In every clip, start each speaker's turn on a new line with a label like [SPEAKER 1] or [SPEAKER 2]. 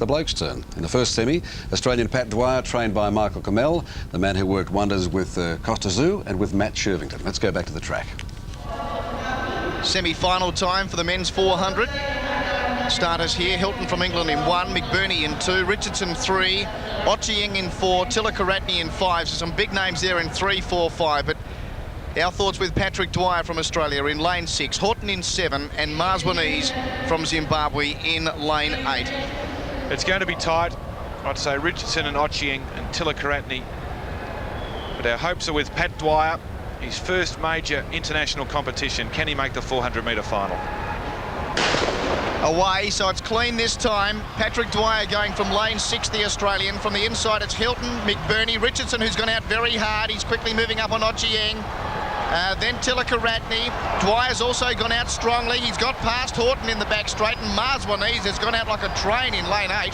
[SPEAKER 1] the blokes' turn. In the first semi, Australian Pat Dwyer trained by Michael Kamel, the man who worked wonders with Costa Zoo and with Matt Shervington. Let's go back to the track.
[SPEAKER 2] Semi-final time for the men's 400. Starters here, Haughton from England in 1, McBurney in 2, Richardson 3, Ochieng in 4, Thilakaratne in 5. So some big names there in 3, 4, 5. But our thoughts with Patrick Dwyer from Australia in lane 6, Haughton in 7, and Marswanese from Zimbabwe in lane 8.
[SPEAKER 3] It's going to be tight. I'd say Richardson and Ochieng and Thilakaratne. But our hopes are with Pat Dwyer. His first major international competition. Can he make the 400-metre final?
[SPEAKER 2] Away, so it's clean this time. Patrick Dwyer going from lane 6, the Australian. From the inside, it's Haughton, McBurney, Richardson, who's gone out very hard. He's quickly moving up on Ochieng. Then Thilakaratne. Dwyer's also gone out strongly. He's got past Haughton in the back straight, and Marswanese has gone out like a train in lane 8.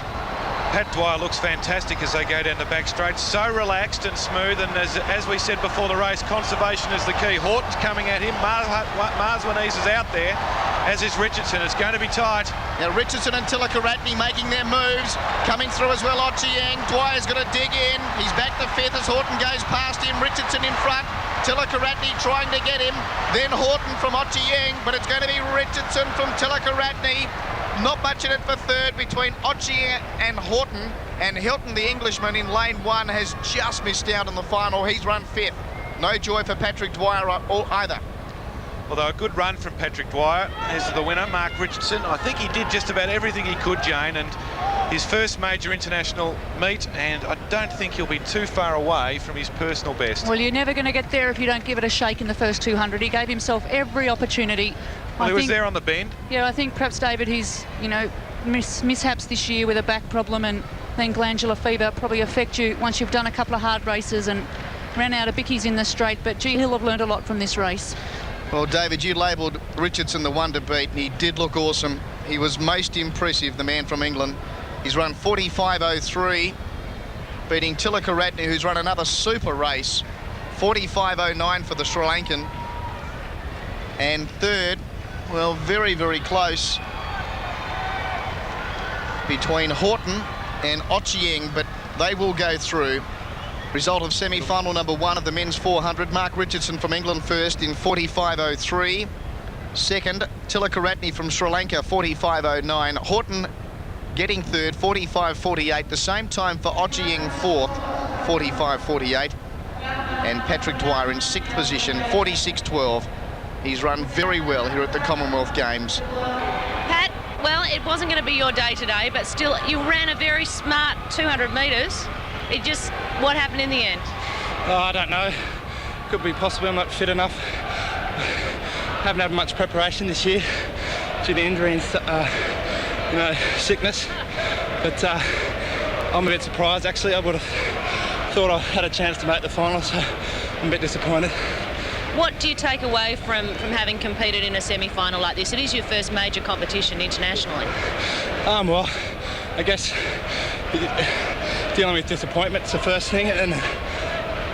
[SPEAKER 3] Pat Dwyer looks fantastic as they go down the back straight. So relaxed and smooth, and as we said before the race, conservation is the key. Haughton's coming at him. Marswanese is out there, as is Richardson. It's going to be tight.
[SPEAKER 2] Now Richardson and Thilakaratne making their moves. Coming through as well, Ochieng. Dwyer's going to dig in. He's back to 5th as Haughton goes past him. Richardson in front. Thilakaratne trying to get him. Then Haughton from Ochieng, but it's going to be Richardson from Thilakaratne. Not much in it for 3rd between Ochieng and Haughton. And Haughton, the Englishman, in lane 1 has just missed out on the final. He's run 5th. No joy for Patrick Dwyer either.
[SPEAKER 3] Although a good run from Patrick Dwyer. Here's the winner, Mark Richardson. I think he did just about everything he could, Jane, and his first major international meet, and I don't think he'll be too far away from his personal best.
[SPEAKER 4] Well, you're never going to get there if you don't give it a shake in the first 200. He gave himself every opportunity.
[SPEAKER 3] Well, he was there on the bend.
[SPEAKER 4] Yeah, I think perhaps, David, his, mishaps this year with a back problem and then glandular fever probably affect you once you've done a couple of hard races and ran out of bickies in the straight. But, gee, he'll have learned a lot from this race.
[SPEAKER 2] Well, David, you labelled Richardson the one to beat, and he did look awesome. He was most impressive, the man from England. He's run 45.03, beating Thilakaratne, who's run another super race, 45.09 for the Sri Lankan. And 3rd, well, very, very close between Haughton and Ochieng, but they will go through. Result of semi-final number 1 of the men's 400. Mark Richardson from England first in 45.03. Second, Thilakaratne from Sri Lanka, 45.09. Haughton getting 3rd, 45.48. The same time for Ochieng 4th, 45.48. And Patrick Dwyer in 6th position, 46.12. He's run very well here at the Commonwealth Games.
[SPEAKER 5] Pat, well, it wasn't going to be your day today, but still, you ran a very smart 200 metres. It just, what happened in the end?
[SPEAKER 6] Oh, I don't know. Could be possibly I'm not fit enough. Haven't had much preparation this year due to injury and sickness. But I'm a bit surprised, actually. I would have thought I had a chance to make the final, so I'm a bit disappointed.
[SPEAKER 5] What do you take away from having competed in a semi-final like this? It is your first major competition internationally.
[SPEAKER 6] Well, I guess dealing with disappointment's the first thing, and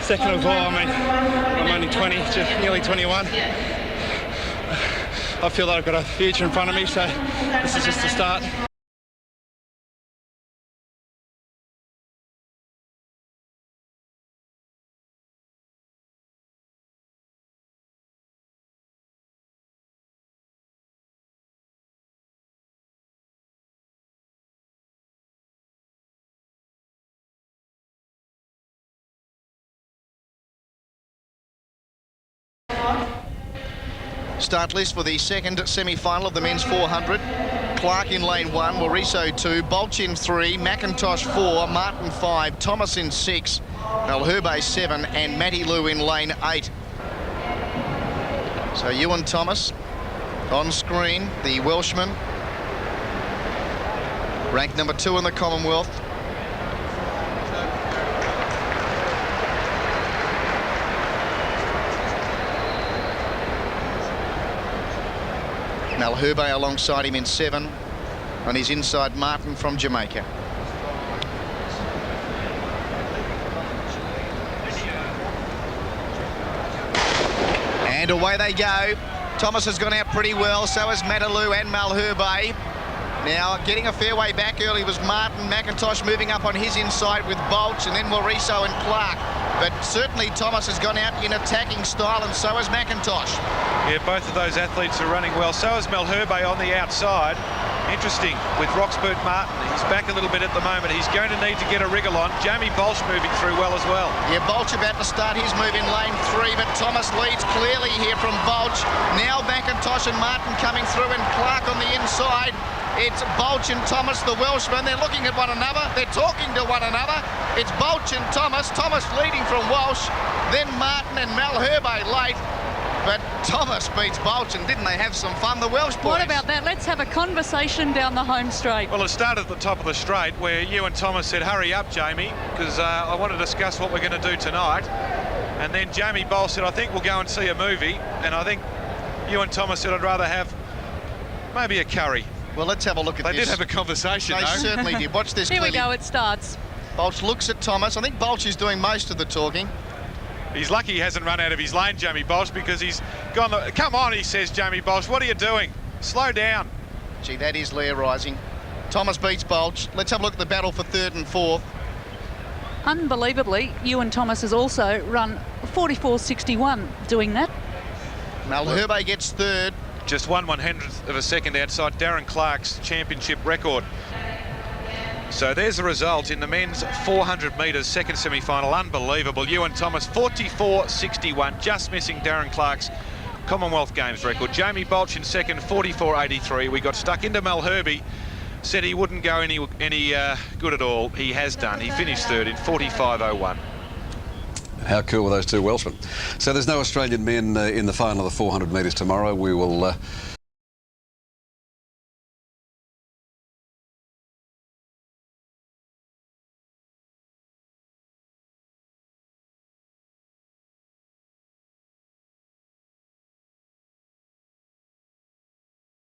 [SPEAKER 6] second of all, I mean, I'm only 20, just nearly 21. I feel that I've got a future in front of me, so this is just the start.
[SPEAKER 2] Start list for the second semi-final of the men's 400. Clarke in lane 1, Wariso 2, Baulch in 3, McIntosh 4, Martin 5, Thomas in 6, Malherbe 7, and Matty Lou in lane 8. So Iwan Thomas on screen, the Welshman, ranked number 2 in the Commonwealth. Malherbe alongside him in 7. On his inside, Martin from Jamaica. And away they go. Thomas has gone out pretty well, so has Matalou and Malherbe. Now, getting a fair way back early was Martin. McIntosh moving up on his inside with Baulch, and then Mauricio and Clarke. But certainly Thomas has gone out in attacking style, and so has McIntosh.
[SPEAKER 3] Yeah, both of those athletes are running well. So is Malherbe on the outside. Interesting with Roxbert Martin. He's back a little bit at the moment. He's going to need to get a wriggle on. Jamie Baulch moving through well as well.
[SPEAKER 2] Yeah, Baulch about to start his move in lane 3, but Thomas leads clearly here from Baulch. Now McIntosh and Martin coming through, and Clarke on the inside. It's Baulch and Thomas, the Welshman. They're looking at one another. They're talking to one another. It's Baulch and Thomas. Thomas leading from Walsh. Then Martin and Malherbe late. But Thomas beats Baulch, and didn't they have some fun, the Welsh boys?
[SPEAKER 4] What about that? Let's have a conversation down the home straight.
[SPEAKER 3] Well, it started at the top of the straight where you and Thomas said, hurry up, Jamie, because I want to discuss what we're going to do tonight. And then Jamie Baulch said, I think we'll go and see a movie. And I think you and Thomas said, I'd rather have maybe a curry.
[SPEAKER 2] Well, let's have a look at this.
[SPEAKER 3] They did have a conversation,
[SPEAKER 2] They certainly did. Watch this.
[SPEAKER 4] Here
[SPEAKER 2] clearly.
[SPEAKER 4] we go, it starts.
[SPEAKER 2] Baulch looks at Thomas. I think Baulch is doing most of the talking.
[SPEAKER 3] He's lucky he hasn't run out of his lane, Jamie Baulch, because he's gone. Come on, he says, Jamie Baulch, what are you doing? Slow down.
[SPEAKER 2] Gee, that is lair rising. Thomas beats Baulch. Let's have a look at the battle for 3rd and 4th.
[SPEAKER 4] Unbelievably, Ewan Thomas has also run 44.61 doing that.
[SPEAKER 2] Malherbe gets 3rd.
[SPEAKER 3] Just 1/100th of a second outside Darren Clarke's championship record. So there's the result in the men's 400 metres second semi-final. Unbelievable. Ewan Thomas 44.61, just missing Darren Clarke's Commonwealth Games record. Jamie Baulch in second, 44.83. We got stuck into Malherbe. Said he wouldn't go any good at all. He has done. He finished 3rd in 45.01.
[SPEAKER 1] How cool were those two Welshmen? So there's no Australian men in the final of the 400 metres tomorrow. We will...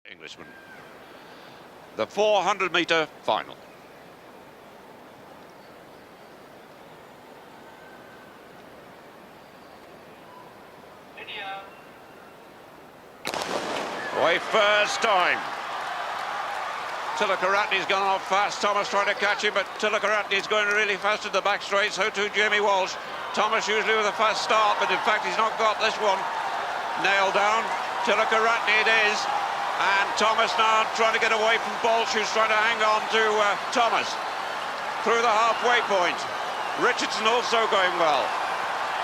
[SPEAKER 7] Englishman. The 400-metre final. Away first time. Thilakaratne's gone off fast. Thomas trying to catch him, but Thilakaratne's going really fast at the back straight. So too Jamie Walsh. Thomas usually with a fast start, but in fact he's not got this one nailed down. Thilakaratne it is. And Thomas now trying to get away from Baulch, who's trying to hang on to Thomas. Through the halfway point. Richardson also going well.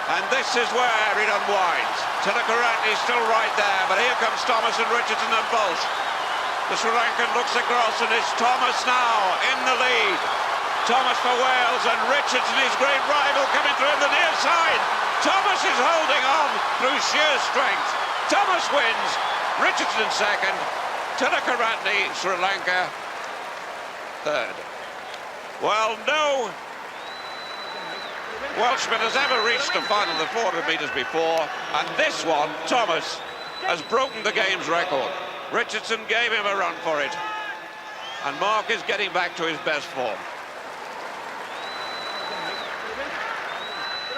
[SPEAKER 7] And this is where it unwinds. Thilakaratne's still right there, but here comes Thomas and Richardson and Baulch. The Sri Lankan looks across, and it's Thomas now in the lead. Thomas for Wales, and Richardson, his great rival, coming through on the near side. Thomas is holding on through sheer strength. Thomas wins. Richardson second. Thilakaratne, Sri Lanka, 3rd. Well, no Welshman has ever reached the final of the 400 metres before, and this one, Thomas, has broken the game's record. Richardson gave him a run for it, and Mark is getting back to his best form.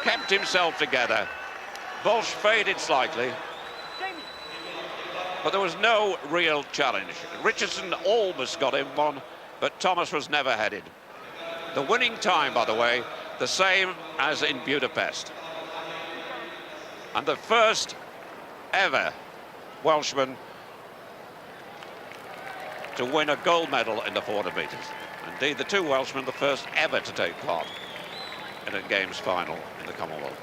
[SPEAKER 7] Kept himself together. Baulch faded slightly, but there was no real challenge. Richardson almost got him one, but Thomas was never headed. The winning time, by the way, the same as in Budapest. And the first ever Welshman to win a gold medal in the 400 metres. Indeed, the two Welshmen the first ever to take part in a Games final in the Commonwealth.